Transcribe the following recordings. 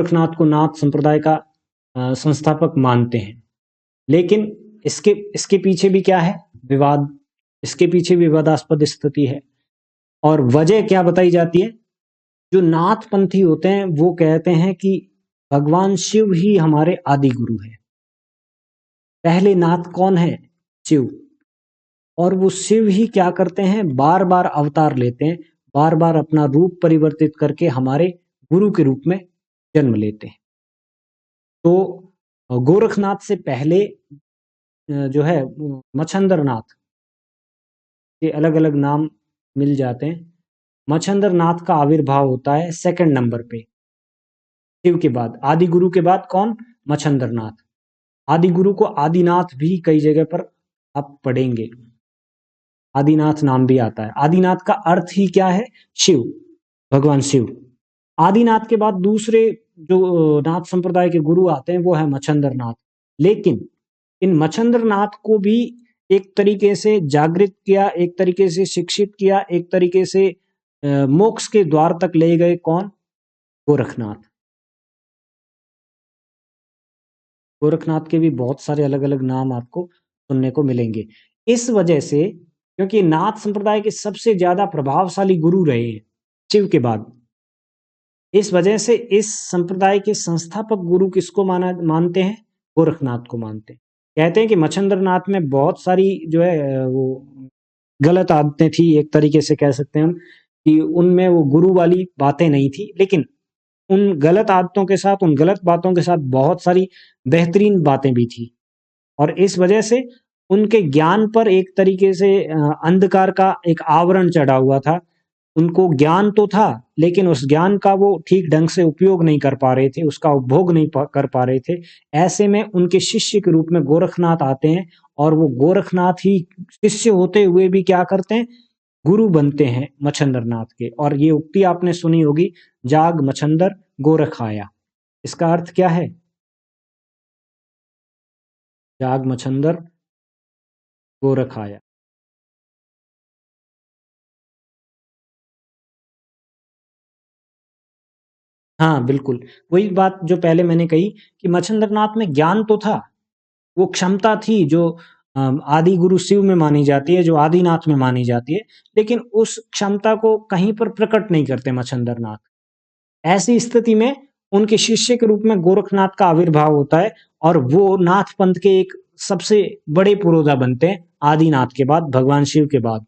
गोरखनाथ को नाथ संप्रदाय का संस्थापक मानते हैं। लेकिन इसके पीछे भी क्या है? विवाद। इसके पीछे विवादास्पद स्थिति है। और वजह क्या बताई जाती है? जो नाथपंथी होते हैं वो कहते हैं कि भगवान शिव ही हमारे आदि गुरु है। पहले नाथ कौन है? शिव। और वो शिव ही क्या करते हैं? बार बार अवतार लेते हैं, बार बार अपना रूप परिवर्तित करके हमारे गुरु के रूप में जन्म लेते हैं। तो गोरखनाथ से पहले जो है मच्छंदरनाथ के अलग अलग नाम मिल जाते हैं। मच्छंदरनाथ का आविर्भाव होता है सेकंड नंबर पे, शिव के बाद। आदि गुरु के बाद कौन? मच्छंदरनाथ। आदि गुरु को आदिनाथ भी कई जगह पर आप पढ़ेंगे, आदिनाथ नाम भी आता है। आदिनाथ का अर्थ ही क्या है? शिव, भगवान शिव। आदिनाथ के बाद दूसरे जो नाथ संप्रदाय के गुरु आते हैं वो है मच्छंदरनाथ। लेकिन इन मच्छंदरनाथ को भी एक तरीके से जागृत किया, एक तरीके से शिक्षित किया, एक तरीके से मोक्ष के द्वार तक ले गए कौन? गोरखनाथ। गोरखनाथ के भी बहुत सारे अलग अलग नाम आपको सुनने को मिलेंगे। इस वजह से, क्योंकि नाथ संप्रदाय के सबसे ज्यादा प्रभावशाली गुरु रहे हैं शिव के बाद, इस वजह से इस संप्रदाय के संस्थापक गुरु किसको मानते हैं? गोरखनाथ को मानते हैं। कहते हैं कि मच्छंदरनाथ में बहुत सारी जो है वो गलत आदतें थी, एक तरीके से कह सकते हैं हम कि उनमें वो गुरु वाली बातें नहीं थी, लेकिन उन गलत आदतों के साथ, उन गलत बातों के साथ बहुत सारी बेहतरीन बातें भी थी। और इस वजह से उनके ज्ञान पर एक तरीके से अंधकार का एक आवरण चढ़ा हुआ था। उनको ज्ञान तो था, लेकिन उस ज्ञान का वो ठीक ढंग से उपयोग नहीं कर पा रहे थे, उसका उपभोग नहीं कर पा रहे थे। ऐसे में उनके शिष्य के रूप में गोरखनाथ आते हैं, और वो गोरखनाथ ही शिष्य होते हुए भी क्या करते हैं? गुरु बनते हैं मच्छंदरनाथ के। और ये उक्ति आपने सुनी होगी, जाग मच्छंदर गोरख आया। इसका अर्थ क्या है? जाग मच्छंदर गोरख आया। हाँ बिल्कुल, वही बात जो पहले मैंने कही कि मच्छंदरनाथ में ज्ञान तो था, वो क्षमता थी जो आदि गुरु शिव में मानी जाती है, जो आदिनाथ में मानी जाती है, लेकिन उस क्षमता को कहीं पर प्रकट नहीं करते मच्छंदरनाथ। ऐसी स्थिति में उनके शिष्य के रूप में गोरखनाथ का आविर्भाव होता है, और वो नाथ पंथ के एक सबसे बड़े पुरोधा बनते हैं आदिनाथ के बाद, भगवान शिव के बाद।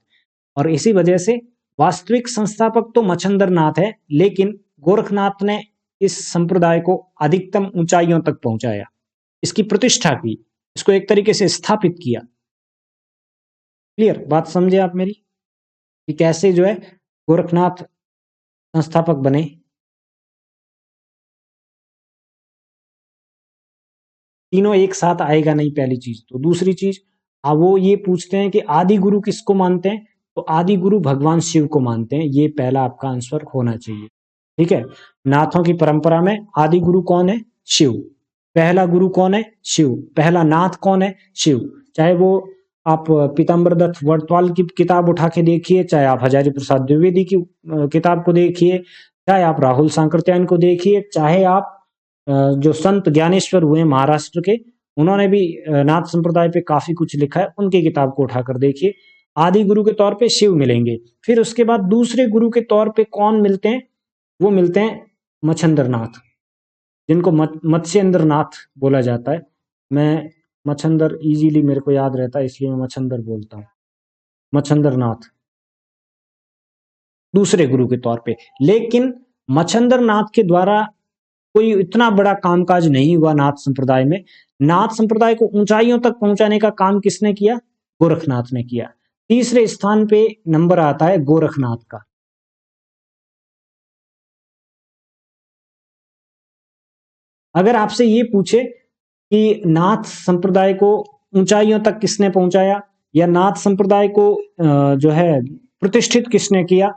और इसी वजह से वास्तविक संस्थापक तो मच्छंदरनाथ है, लेकिन गोरखनाथ ने इस संप्रदाय को अधिकतम ऊंचाइयों तक पहुंचाया, इसकी प्रतिष्ठा की, इसको एक तरीके से स्थापित किया। क्लियर बात समझे आप मेरी कि कैसे जो है गोरखनाथ संस्थापक बने? तीनों एक साथ आएगा नहीं, पहली चीज। तो दूसरी चीज, अब वो ये पूछते हैं कि आदि गुरु किसको मानते हैं? तो आदि गुरु भगवान शिव को मानते हैं। ये पहला आपका आंसर होना चाहिए। ठीक है, नाथों की परंपरा में आदि गुरु कौन है? शिव। पहला गुरु कौन है? शिव। पहला नाथ कौन है? शिव। चाहे वो आप पीताम्बर दत्त वर्तवाल की किताब उठा के देखिए, चाहे आप हजारी प्रसाद द्विवेदी की किताब को देखिए, चाहे आप राहुल सांकृत्यायन को देखिए, चाहे आप जो संत ज्ञानेश्वर हुए महाराष्ट्र के, उन्होंने भी नाथ संप्रदाय पे काफी कुछ लिखा है, उनकी किताब को उठाकर देखिए। आदि गुरु के तौर पे शिव मिलेंगे। फिर उसके बाद दूसरे गुरु के तौर पे कौन मिलते हैं? वो मिलते हैं मच्छंदरनाथ, जिनको मत्स्येंद्रनाथ बोला जाता है। मैं मच्छंदर इजीली मेरे को याद रहता है, इसलिए मैं मच्छंदर बोलता हूँ। मच्छंदरनाथ दूसरे गुरु के तौर पे। लेकिन मच्छंदरनाथ के द्वारा कोई इतना बड़ा कामकाज नहीं हुआ नाथ संप्रदाय में। नाथ संप्रदाय को ऊंचाइयों तक पहुंचाने का काम किसने किया? गोरखनाथ ने किया। तीसरे स्थान पे नंबर आता है गोरखनाथ का। अगर आपसे ये पूछे कि नाथ संप्रदाय को ऊंचाइयों तक किसने पहुंचाया, या नाथ संप्रदाय को जो है प्रतिष्ठित किसने किया,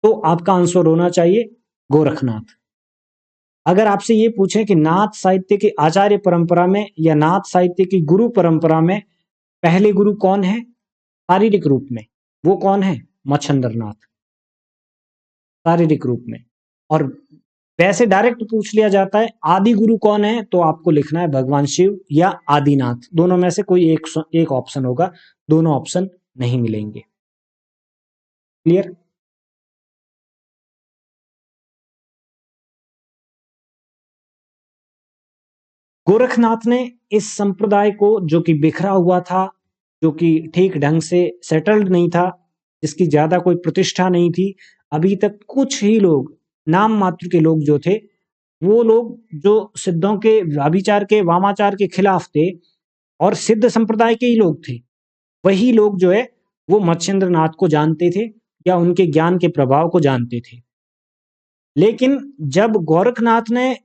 तो आपका आंसर होना चाहिए गोरखनाथ। अगर आपसे ये पूछे कि नाथ साहित्य की आचार्य परंपरा में या नाथ साहित्य की गुरु परंपरा में पहले गुरु कौन है शारीरिक रूप में, वो कौन है? मच्छंदरनाथ, शारीरिक रूप में। और वैसे डायरेक्ट पूछ लिया जाता है आदि गुरु कौन है, तो आपको लिखना है भगवान शिव या आदिनाथ, दोनों में से कोई एक ऑप्शन होगा, दोनों ऑप्शन नहीं मिलेंगे। क्लियर? गोरखनाथ ने इस संप्रदाय को, जो कि बिखरा हुआ था, जो कि ठीक ढंग से सेटल्ड नहीं था, जिसकी ज्यादा कोई प्रतिष्ठा नहीं थी, अभी तक कुछ ही लोग, नाम मात्र के लोग जो थे, वो लोग जो सिद्धों के व्यभिचार के वामाचार के खिलाफ थे और सिद्ध संप्रदाय के ही लोग थे, वही लोग जो है वो मत्स्येंद्र नाथ को जानते थे या उनके ज्ञान के प्रभाव को जानते थे। लेकिन जब गोरखनाथ ने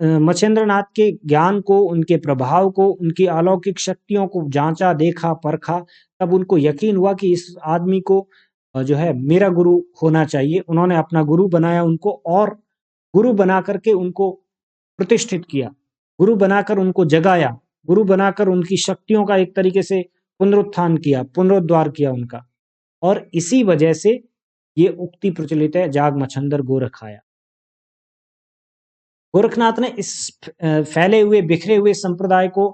मत्स्येंद्र नाथ के ज्ञान को, उनके प्रभाव को, उनकी अलौकिक शक्तियों को जांचा, देखा, परखा, तब उनको यकीन हुआ कि इस आदमी को जो है मेरा गुरु होना चाहिए। उन्होंने अपना गुरु बनाया उनको, और गुरु बना करके उनको प्रतिष्ठित किया, गुरु बनाकर उनको जगाया, गुरु बनाकर उनकी शक्तियों का एक तरीके से पुनरुत्थान किया, पुनरुद्धार किया उनका। और इसी वजह से ये उक्ति प्रचलित है, जाग मच्छंदर गोरख आया। गोरखनाथ ने इस फैले हुए, बिखरे हुए संप्रदाय को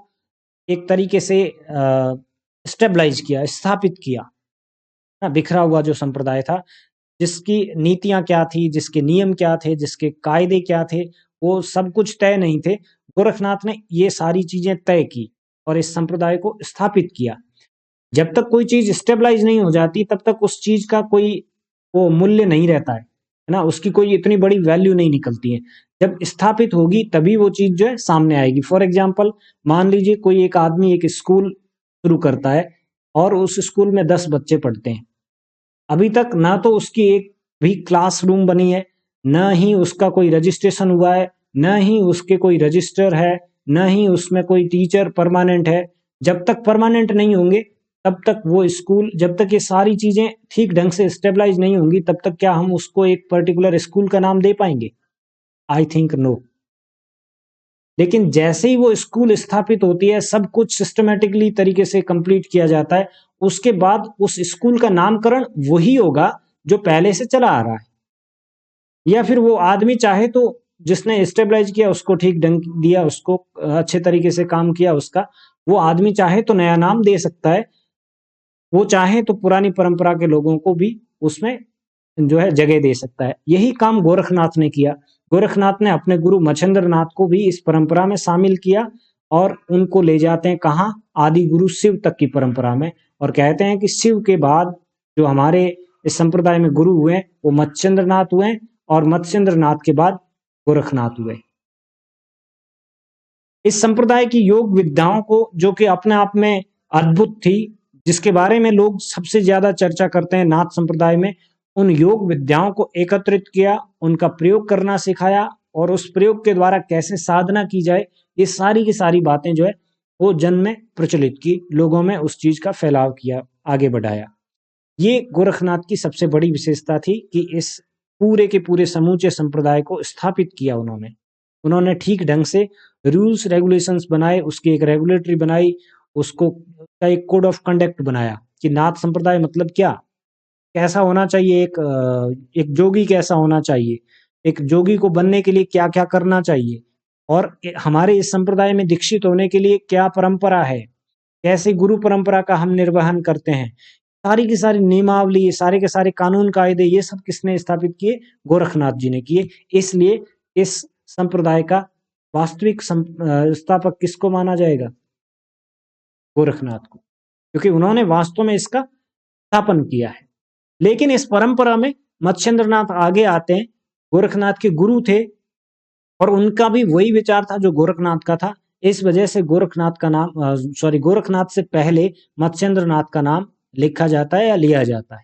एक तरीके से स्टेबलाइज किया, स्थापित किया ना। बिखरा हुआ जो संप्रदाय था, जिसकी नीतियां क्या थी, जिसके नियम क्या थे, जिसके कायदे क्या थे, वो सब कुछ तय नहीं थे। गोरखनाथ ने ये सारी चीजें तय की और इस संप्रदाय को स्थापित किया। जब तक कोई चीज स्टेबलाइज नहीं हो जाती, तब तक उस चीज का कोई वो मूल्य नहीं रहता है ना, उसकी कोई इतनी बड़ी वैल्यू नहीं निकलती है। जब स्थापित होगी तभी वो चीज जो है सामने आएगी। फॉर एग्जाम्पल, मान लीजिए कोई एक आदमी एक स्कूल शुरू करता है और उस स्कूल में 10 बच्चे पढ़ते हैं। अभी तक ना तो उसकी एक भी क्लासरूम बनी है, न ही उसका कोई रजिस्ट्रेशन हुआ है, न ही उसके कोई रजिस्टर है, न ही उसमें कोई टीचर परमानेंट है। जब तक परमानेंट नहीं होंगे तब तक वो स्कूल, जब तक ये सारी चीजें ठीक ढंग से स्टेबलाइज नहीं होंगी, तब तक क्या हम उसको एक पर्टिकुलर स्कूल का नाम दे पाएंगे? I think no. लेकिन जैसे ही वो स्कूल स्थापित होती है, सब कुछ सिस्टमेटिकली तरीके से कंप्लीट किया जाता है, उसके बाद उस स्कूल का नामकरण वही होगा जो पहले से चला आ रहा है। या फिर वो आदमी चाहे तो, जिसने स्टेबलाइज किया उसको ठीक ढंग दिया, उसको अच्छे तरीके से काम किया उसका, वो आदमी चाहे तो नया नाम दे सकता है, वो चाहे तो पुरानी परंपरा के लोगों को भी उसमें जो है जगह दे सकता है। यही काम गोरखनाथ ने किया। गोरखनाथ ने अपने गुरु मच्छेंद्र नाथ को भी इस परंपरा में शामिल किया और उनको ले जाते हैं कहाँ? आदि गुरु शिव तक की परंपरा में। और कहते हैं कि शिव के बाद जो हमारे इस संप्रदाय में गुरु हुए वो मच्छेंद्र नाथ हुए, और मत्स्येंद्र नाथ के बाद गोरखनाथ हुए। इस संप्रदाय की योग विद्याओं को, जो कि अपने आप में अद्भुत थी, जिसके बारे में लोग सबसे ज्यादा चर्चा करते हैं नाथ संप्रदाय में, उन योग विद्याओं को एकत्रित किया, उनका प्रयोग करना सिखाया, और उस प्रयोग के द्वारा कैसे साधना की जाए, ये सारी की सारी बातें जो है वो जन में प्रचलित की, लोगों में उस चीज का फैलाव किया, आगे बढ़ाया। ये गोरखनाथ की सबसे बड़ी विशेषता थी कि इस पूरे के पूरे समूचे संप्रदाय को स्थापित किया उन्होंने ठीक ढंग से रूल्स रेगुलेशंस बनाए, उसकी एक रेगुलेटरी बनाई, उसको का एक कोड ऑफ कंडक्ट बनाया कि नाथ संप्रदाय मतलब क्या, कैसा होना चाहिए, एक जोगी कैसा होना चाहिए, एक जोगी को बनने के लिए क्या क्या करना चाहिए, और हमारे इस संप्रदाय में दीक्षित होने के लिए क्या परंपरा है, कैसे गुरु परंपरा का हम निर्वहन करते हैं, सारी की सारी नियमावली, सारे के सारे कानून कायदे, ये सब किसने स्थापित किए? गोरखनाथ जी ने किए। इसलिए इस संप्रदाय का वास्तविक स्थापक किसको माना जाएगा? गोरखनाथ को, क्योंकि उन्होंने वास्तव में इसका स्थापन किया है। लेकिन इस परंपरा में मत्स्येंद्र नाथ आगे आते हैं, गोरखनाथ के गुरु थे, और उनका भी वही विचार था जो गोरखनाथ का था। इस वजह से गोरखनाथ का नाम, गोरखनाथ से पहले मत्स्येंद्र नाथ का नाम लिखा जाता है या लिया जाता है।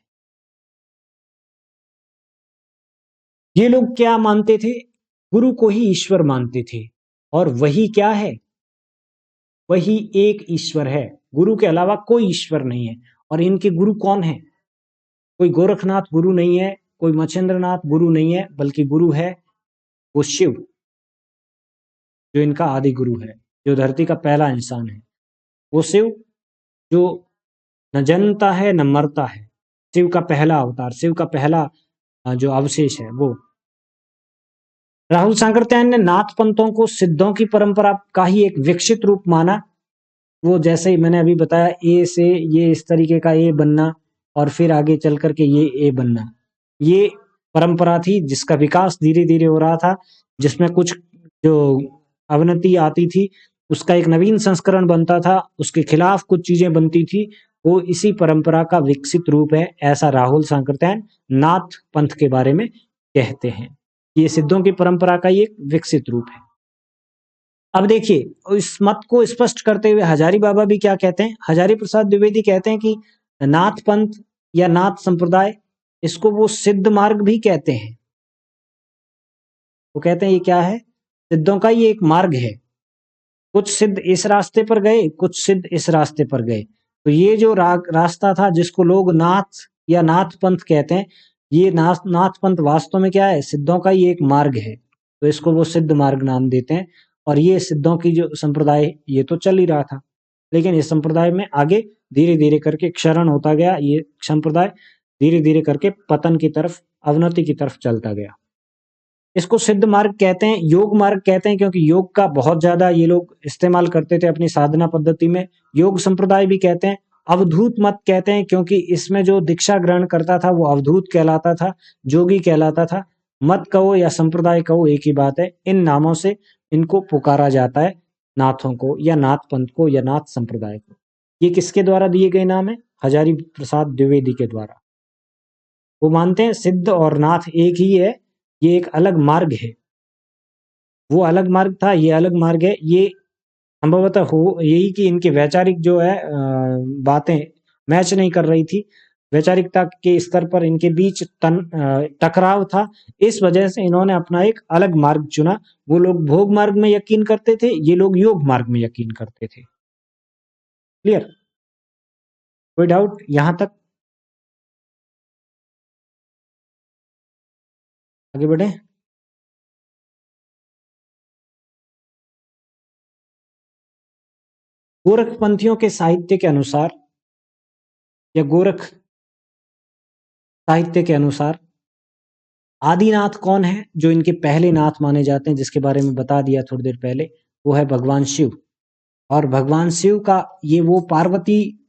ये लोग क्या मानते थे? गुरु को ही ईश्वर मानते थे, और वही क्या है? वही एक ईश्वर है, गुरु के अलावा कोई ईश्वर नहीं है। और इनके गुरु कौन है? कोई गोरखनाथ गुरु नहीं है, कोई मच्छेंद्र नाथ गुरु नहीं है, बल्कि गुरु है वो शिव, जो इनका आदि गुरु है, जो धरती का पहला इंसान है। वो शिव जो न जन्मता है न मरता है, शिव का पहला अवतार, शिव का पहला जो अवशेष है वो। राहुल सांकृत्यायन ने नाथ पंथों को सिद्धों की परंपरा का ही एक विकसित रूप माना। वो जैसे ही मैंने अभी बताया, ए से ये इस तरीके का ए बनना और फिर आगे चल करके ये ए बनना, ये परंपरा थी जिसका विकास धीरे धीरे हो रहा था, जिसमें कुछ जो अवनति आती थी उसका एक नवीन संस्करण बनता था, उसके खिलाफ कुछ चीजें बनती थी, वो इसी परंपरा का विकसित रूप है, ऐसा राहुल सांकृत्यायन नाथ पंथ के बारे में कहते हैं। ये सिद्धों की परंपरा का ही एक विकसित रूप है। अब देखिए, इस मत को स्पष्ट करते हुए हजारी बाबा भी क्या कहते हैं, हजारी प्रसाद द्विवेदी कहते हैं कि नाथ पंथ या नाथ संप्रदाय, इसको वो सिद्ध मार्ग भी कहते हैं। वो कहते हैं ये क्या है, सिद्धों का ये एक मार्ग है, कुछ सिद्ध इस रास्ते पर गए, कुछ सिद्ध इस रास्ते पर गए, तो ये जो रास्ता था जिसको लोग नाथ या नाथ पंथ कहते हैं, ये नाथ पंथ वास्तव में क्या है, सिद्धों का ही एक मार्ग है, तो इसको वो सिद्ध मार्ग नाम देते हैं। और ये सिद्धों की जो संप्रदाय ये तो चल ही रहा था, लेकिन इस संप्रदाय में आगे धीरे धीरे करके क्षरण होता गया, ये संप्रदाय धीरे धीरे करके पतन की तरफ, अवनति की तरफ चलता गया। इसको सिद्ध मार्ग कहते हैं, योग मार्ग कहते हैं, क्योंकि योग का बहुत ज्यादा ये लोग इस्तेमाल करते थे अपनी साधना पद्धति में। योग संप्रदाय भी कहते हैं, अवधूत मत कहते हैं, क्योंकि इसमें जो दीक्षा ग्रहण करता था वो अवधूत कहलाता था, जोगी कहलाता था। मत कहो या संप्रदाय कहो एक ही बात है, इन नामों से इनको पुकारा जाता है, नाथों को या नाथ पंथ को या नाथ संप्रदाय को। ये किसके द्वारा दिए गए नाम है, हजारी प्रसाद द्विवेदी के द्वारा। वो मानते हैं सिद्ध और नाथ एक ही है, ये एक अलग मार्ग है, वो अलग मार्ग था, ये अलग मार्ग है। ये संभवतः हो यही कि इनके वैचारिक जो है बातें मैच नहीं कर रही थी, वैचारिकता के स्तर पर इनके बीच टकराव था, इस वजह से इन्होंने अपना एक अलग मार्ग चुना। वो लोग भोग मार्ग में यकीन करते थे, ये लोग योग मार्ग में यकीन करते थे। क्लियर, कोई डाउट यहां तक? आगे बढ़े। गोरखपंथियों के साहित्य के अनुसार या गोरख साहित्य के अनुसार आदिनाथ कौन है, जो इनके पहले नाथ माने जाते हैं, जिसके बारे में बता दिया थोड़ी देर पहले, वो है भगवान शिव। और भगवान शिव का ये वो पार्वती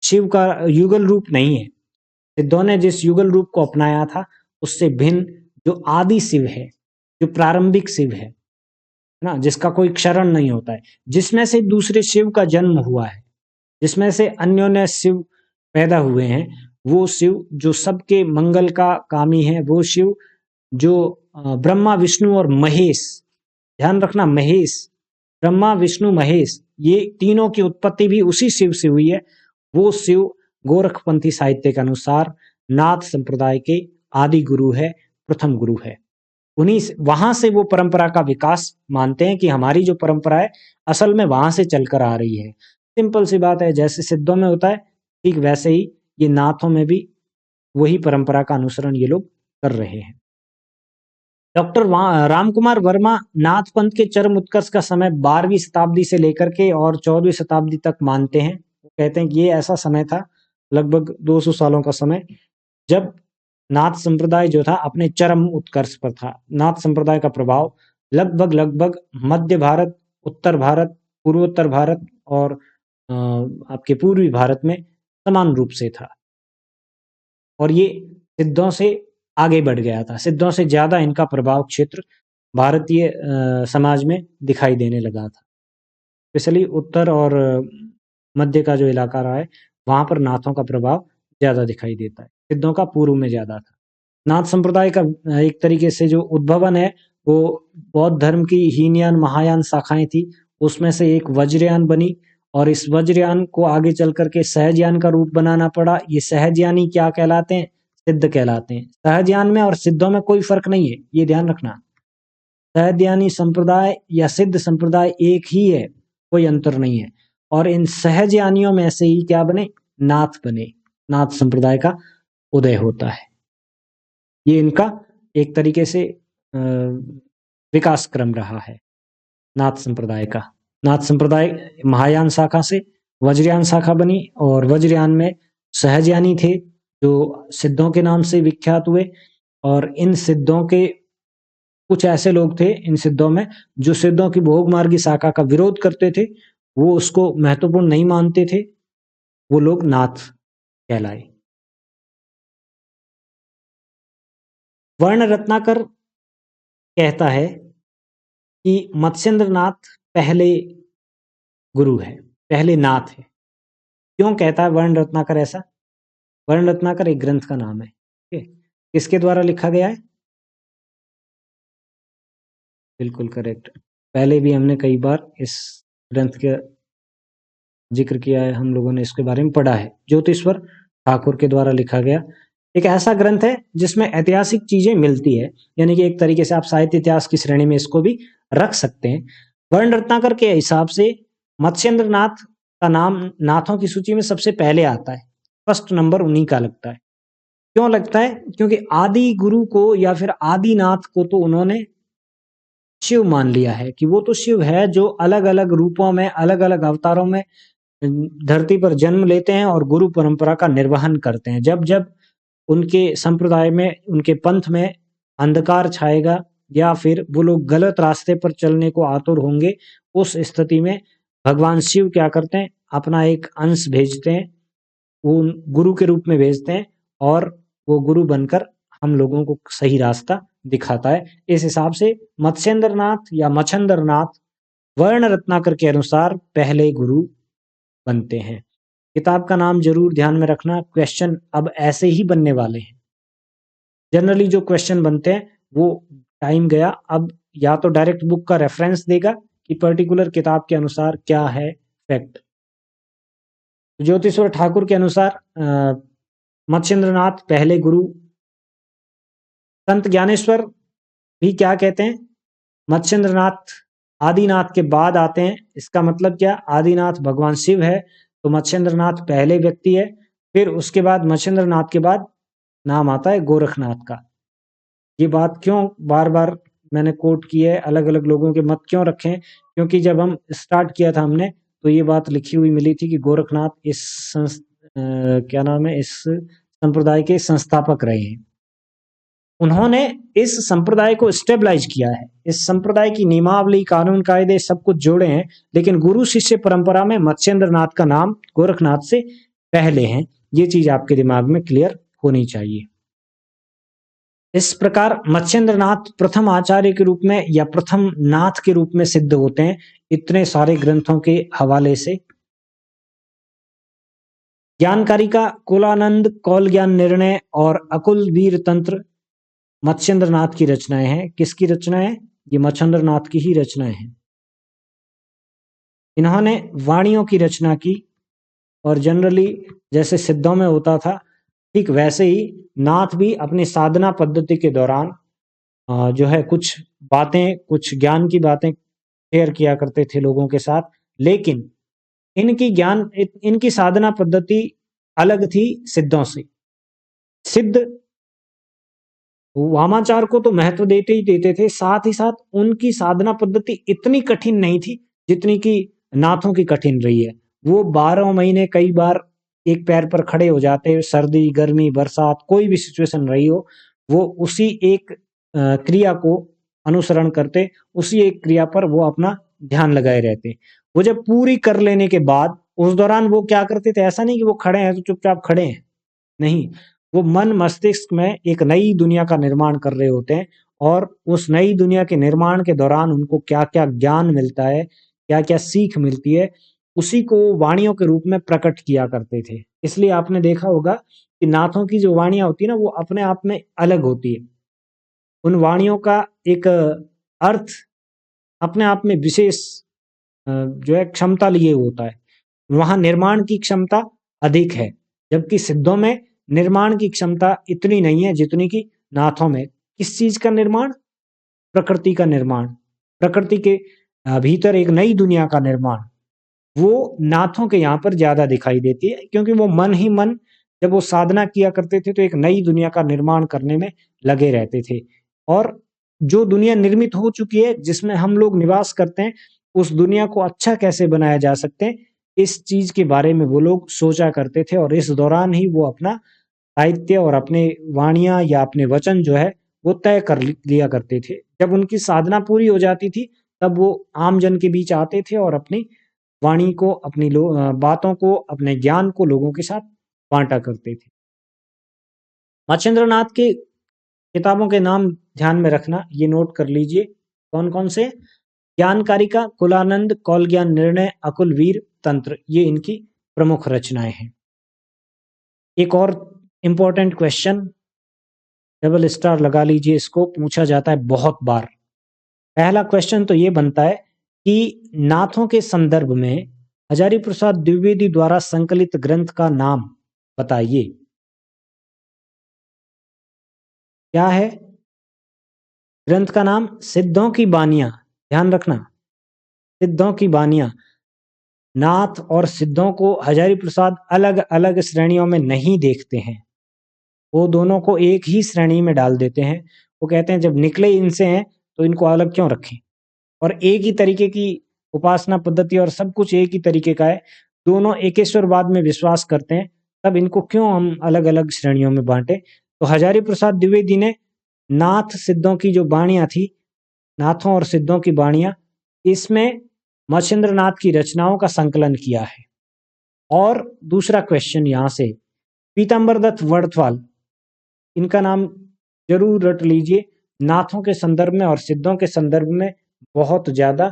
शिव का युगल रूप नहीं है, सिद्धों ने जिस युगल रूप को अपनाया था उससे भिन्न जो आदि शिव है, जो प्रारंभिक शिव है ना, जिसका कोई क्षरण नहीं होता है, जिसमें से दूसरे शिव का जन्म हुआ है, जिसमें से अन्योन्य शिव पैदा हुए हैं, वो शिव जो सबके मंगल का कामी है, वो शिव जो ब्रह्मा विष्णु और महेश, ध्यान रखना महेश, ब्रह्मा विष्णु महेश, ये तीनों की उत्पत्ति भी उसी शिव से हुई है, वो शिव गोरखपंथी साहित्य के अनुसार नाथ संप्रदाय के आदि गुरु है, प्रथम गुरु है। उन्हीं वहां से वो परंपरा का विकास मानते हैं कि हमारी जो परंपरा है असल में वहां से चलकर आ रही है। सिंपल सी बात है, जैसे सिद्धों में होता है ठीक वैसे ही ये नाथों में भी वही परंपरा का अनुसरण ये लोग कर रहे हैं। डॉक्टर रामकुमार वर्मा नाथ पंथ के चरम उत्कर्ष का समय 12वीं शताब्दी से लेकर के और 14वीं शताब्दी तक मानते हैं। वो कहते हैं कि ये ऐसा समय था, लगभग 200 सालों का समय, जब नाथ संप्रदाय जो था अपने चरम उत्कर्ष पर था। नाथ संप्रदाय का प्रभाव लगभग मध्य भारत, उत्तर भारत, पूर्वोत्तर भारत और आपके पूर्वी भारत में समान रूप से था, और ये सिद्धों से आगे बढ़ गया था, सिद्धों से ज्यादा इनका प्रभाव क्षेत्र भारतीय समाज में दिखाई देने लगा था। स्पेशली उत्तर और मध्य का जो इलाका रहा है वहां पर नाथों का प्रभाव ज्यादा दिखाई देता है, सिद्धों का पूर्व में ज्यादा था। नाथ संप्रदाय का एक तरीके से जो उद्भवन है वो बौद्ध धर्म की हीनयान महायान शाखाएं थी, उसमें से एक वज्रयान बनी, और इस वज्रयान को आगे चल करके सहजयान का रूप बनाना पड़ा। ये सहजयानी क्या कहलाते हैं, सिद्ध कहलाते हैं। सहजयान में और सिद्धों में कोई फर्क नहीं है, ये ध्यान रखना। सहजयानी संप्रदाय या सिद्ध संप्रदाय एक ही है, कोई अंतर नहीं है। और इन सहजयानियों में से ही क्या बने, नाथ बने, नाथ संप्रदाय का उदय होता है। ये इनका एक तरीके से विकास क्रम रहा है नाथ संप्रदाय का। नाथ संप्रदाय महायान शाखा से वज्रयान शाखा बनी, और वज्रयान में सहजयानी थे जो सिद्धों के नाम से विख्यात हुए, और इन सिद्धों के कुछ ऐसे लोग थे इन सिद्धों में जो सिद्धों की भोग मार्गी शाखा का विरोध करते थे, वो उसको महत्वपूर्ण नहीं मानते थे, वो लोग नाथ कहलाए। वर्ण रत्नाकर कहता है कि मत्स्येंद्र नाथ पहले गुरु है, पहले नाथ है। क्यों कहता है वर्ण रत्नाकर ऐसा? वर्ण रत्नाकर एक ग्रंथ का नाम है, ठीक है। किसके द्वारा लिखा गया है? बिल्कुल करेक्ट। पहले भी हमने कई बार इस ग्रंथ के जिक्र किया है, हम लोगों ने इसके बारे में पढ़ा है। ज्योतिश्वर ठाकुर के द्वारा लिखा गया एक ऐसा ग्रंथ है जिसमें ऐतिहासिक चीजें मिलती है, यानी कि एक तरीके से आप साहित्य इतिहास की श्रेणी में इसको भी रख सकते हैं। वर्ण रत्नाकर के हिसाब से मत्स्येंद्र नाथ का नाम नाथों की सूची में सबसे पहले आता है, फर्स्ट नंबर उन्हीं का लगता है। क्यों लगता है? क्योंकि आदि गुरु को या फिर आदिनाथ को तो उन्होंने शिव मान लिया है कि वो तो शिव है जो अलग अलग रूपों में अलग अलग अवतारों में धरती पर जन्म लेते हैं और गुरु परंपरा का निर्वहन करते हैं। जब जब उनके संप्रदाय में, उनके पंथ में अंधकार छाएगा या फिर वो लोग गलत रास्ते पर चलने को आतुर होंगे, उस स्थिति में भगवान शिव क्या करते हैं? अपना एक अंश भेजते हैं, वो गुरु के रूप में भेजते हैं और वो गुरु बनकर हम लोगों को सही रास्ता दिखाता है। इस हिसाब से मत्स्येंद्र नाथ या मच्छंद्र नाथ वर्ण रत्नाकर के अनुसार पहले गुरु बनते हैं। किताब का नाम जरूर ध्यान में रखना, क्वेश्चन अब ऐसे ही बनने वाले हैं। जनरली जो क्वेश्चन बनते हैं वो टाइम गया, अब या तो डायरेक्ट बुक का रेफरेंस देगा कि पर्टिकुलर किताब के अनुसार क्या है फैक्ट। ज्योतिश्वर ठाकुर के अनुसार मत्स्येंद्र नाथ पहले गुरु। संत ज्ञानेश्वर भी क्या कहते हैं? मत्स्येंद्र नाथ आदिनाथ के बाद आते हैं। इसका मतलब क्या? आदिनाथ भगवान शिव है तो मत्स्येंद्र नाथ पहले व्यक्ति है, फिर उसके बाद मत्स्येंद्र नाथ के बाद नाम आता है गोरखनाथ का। ये बात क्यों बार बार मैंने कोट की है, अलग अलग लोगों के मत क्यों रखे हैं? क्योंकि जब हम स्टार्ट किया था हमने तो ये बात लिखी हुई मिली थी कि गोरखनाथ इस संप्रदाय के संस्थापक रहे हैं। उन्होंने इस संप्रदाय को स्टेबलाइज किया है, इस संप्रदाय की नियमावली, कानून कायदे सब कुछ जोड़े हैं, लेकिन गुरु शिष्य परंपरा में मत्स्येंद्र नाथ का नाम गोरखनाथ से पहले हैं। ये चीज आपके दिमाग में क्लियर होनी चाहिए। इस प्रकार मत्स्येंद्र नाथ प्रथम आचार्य के रूप में या प्रथम नाथ के रूप में सिद्ध होते हैं इतने सारे ग्रंथों के हवाले से। ज्ञानकारी का कुलानंद, कौल ज्ञान निर्णय और अकुल वीर तंत्र मत्स्येंद्र नाथ की रचनाएं हैं। किसकी रचनाएं हैं? ये मच्छेंद्र नाथ की ही रचनाएं हैं। इन्होंने वाणियों की रचना की और जनरली जैसे सिद्धों में होता था ठीक वैसे ही नाथ भी अपनी साधना पद्धति के दौरान जो है कुछ बातें, कुछ ज्ञान की बातें शेयर किया करते थे लोगों के साथ, लेकिन इनकी साधना पद्धति अलग थी सिद्धों से। सिद्ध वामाचार को तो महत्व देते ही देते थे, साथ ही साथ उनकी साधना पद्धति इतनी कठिन नहीं थी जितनी कि नाथों की कठिन रही है। वो 12 महीने कई बार एक पैर पर खड़े हो जाते, सर्दी गर्मी बरसात कोई भी सिचुएशन रही हो, वो उसी एक क्रिया को अनुसरण करते, उसी एक क्रिया पर वो अपना ध्यान लगाए रहते। वो जब पूरी कर लेने के बाद उस दौरान वो क्या करते थे? ऐसा नहीं कि वो खड़े हैं तो चुपचाप खड़े हैं, नहीं, वो मन मस्तिष्क में एक नई दुनिया का निर्माण कर रहे होते हैं और उस नई दुनिया के निर्माण के दौरान उनको क्या क्या ज्ञान मिलता है, क्या क्या सीख मिलती है, उसी को वाणियों के रूप में प्रकट किया करते थे। इसलिए आपने देखा होगा कि नाथों की जो वाणियां होती है ना वो अपने आप में अलग होती है। उन वाणियों का एक अर्थ अपने आप में विशेष जो है क्षमता लिए होता है। वहां निर्माण की क्षमता अधिक है, जबकि सिद्धों में निर्माण की क्षमता इतनी नहीं है जितनी कि नाथों में। किस चीज का निर्माण? प्रकृति का निर्माण, प्रकृति के भीतर एक नई दुनिया का निर्माण, वो नाथों के यहाँ पर ज्यादा दिखाई देती है, क्योंकि वो मन ही मन जब वो साधना किया करते थे तो एक नई दुनिया का निर्माण करने में लगे रहते थे। और जो दुनिया निर्मित हो चुकी है जिसमें हम लोग निवास करते हैं, उस दुनिया को अच्छा कैसे बनाया जा सकते हैं, इस चीज के बारे में वो लोग सोचा करते थे और इस दौरान ही वो अपना साहित्य और अपने वाणियां या अपने वचन जो है वो तय कर लिया करते थे। जब उनकी साधना पूरी हो जाती थी तब वो आम जन के बीच आते थे और अपनी वाणी को, अपनी बातों को, अपने ज्ञान को लोगों के साथ बांटा करते थे। मच्छिंद्र नाथ की किताबों के नाम ध्यान में रखना, ये नोट कर लीजिए कौन कौन से। ज्ञानकारिका, कुलानंद, कौल ज्ञान निर्णय, अकुल वीर, तंत्र, ये इनकी प्रमुख रचनाएं हैं। एक और इंपॉर्टेंट क्वेश्चन, डबल स्टार लगा लीजिए, इसको पूछा जाता है बहुत बार। पहला क्वेश्चन तो ये बनता है कि नाथों के संदर्भ में हजारी प्रसाद द्विवेदी द्वारा संकलित ग्रंथ का नाम बताइए। क्या है ग्रंथ का नाम? सिद्धों की बानियां। ध्यान रखना, सिद्धों की बानियां। नाथ और सिद्धों को हजारी प्रसाद अलग अलग श्रेणियों में नहीं देखते हैं, वो दोनों को एक ही श्रेणी में डाल देते हैं। वो कहते हैं जब निकले इनसे हैं तो इनको अलग क्यों रखें, और एक ही तरीके की उपासना पद्धति और सब कुछ एक ही तरीके का है, दोनों एकेश्वरवाद में विश्वास करते हैं, तब इनको क्यों हम अलग अलग श्रेणियों में बांटे। तो हजारी प्रसाद द्विवेदी ने नाथ सिद्धों की जो बाणियां थी, नाथों और सिद्धों की बाणियां, इसमें मच्छिंद्र नाथ की रचनाओं का संकलन किया है। और दूसरा क्वेश्चन यहाँ से, पीताम्बर दत्त वर्धवाल, इनका नाम जरूर रट लीजिए, नाथों के संदर्भ में और सिद्धों के संदर्भ में बहुत ज्यादा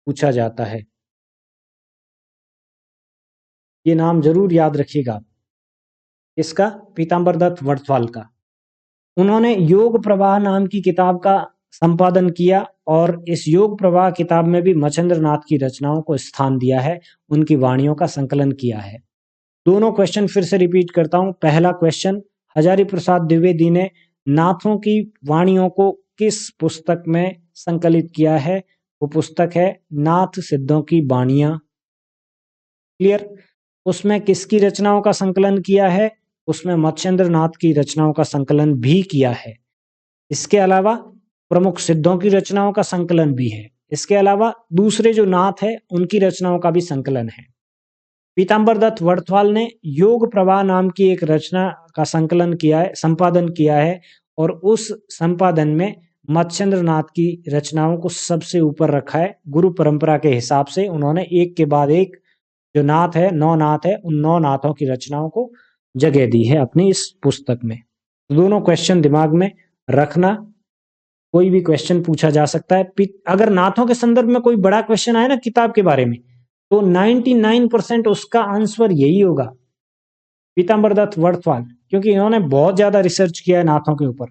पूछा जाता है, ये नाम जरूर याद रखिएगा। इसका पीताम्बर दत्त वर्धवाल का। उन्होंने योग प्रवाह नाम की किताब का संपादन किया और इस योग प्रवाह किताब में भी मच्छिंद्र नाथ की रचनाओं को स्थान दिया है, उनकी वाणियों का संकलन किया है। दोनों क्वेश्चन फिर से रिपीट करता हूं। पहला क्वेश्चन, हजारी प्रसाद द्विवेदी ने नाथों की वाणियों को किस पुस्तक में संकलित किया है? वो पुस्तक है नाथ सिद्धों की बाणियां। क्लियर? उसमें किसकी रचनाओं का संकलन किया है? उसमें मच्छिंद्र नाथ की रचनाओं का संकलन भी किया है। इसके अलावा प्रमुख सिद्धों की रचनाओं का संकलन भी है। इसके अलावा दूसरे जो नाथ है उनकी रचनाओं का भी संकलन है। पीताम्बर दत्त वर्धवाल ने योग प्रवाह नाम की एक रचना का संकलन किया है, संपादन किया है, और उस संपादन में मच्छिंद्र नाथ की रचनाओं को सबसे ऊपर रखा है। गुरु परंपरा के हिसाब से उन्होंने एक के बाद एक जो नाथ है, 9 नाथ है, उन 9 नाथों की रचनाओं को जगह दी है अपनी इस पुस्तक में। दोनों क्वेश्चन दिमाग में रखना, कोई भी क्वेश्चन पूछा जा सकता है। अगर नाथों के संदर्भ में कोई बड़ा क्वेश्चन आए ना किताब के बारे में, तो 99% उसका आंसर यही होगा, पीताम्बर दत्त वर्धवाल, क्योंकि इन्होंने बहुत ज्यादा रिसर्च किया है नाथों के ऊपर।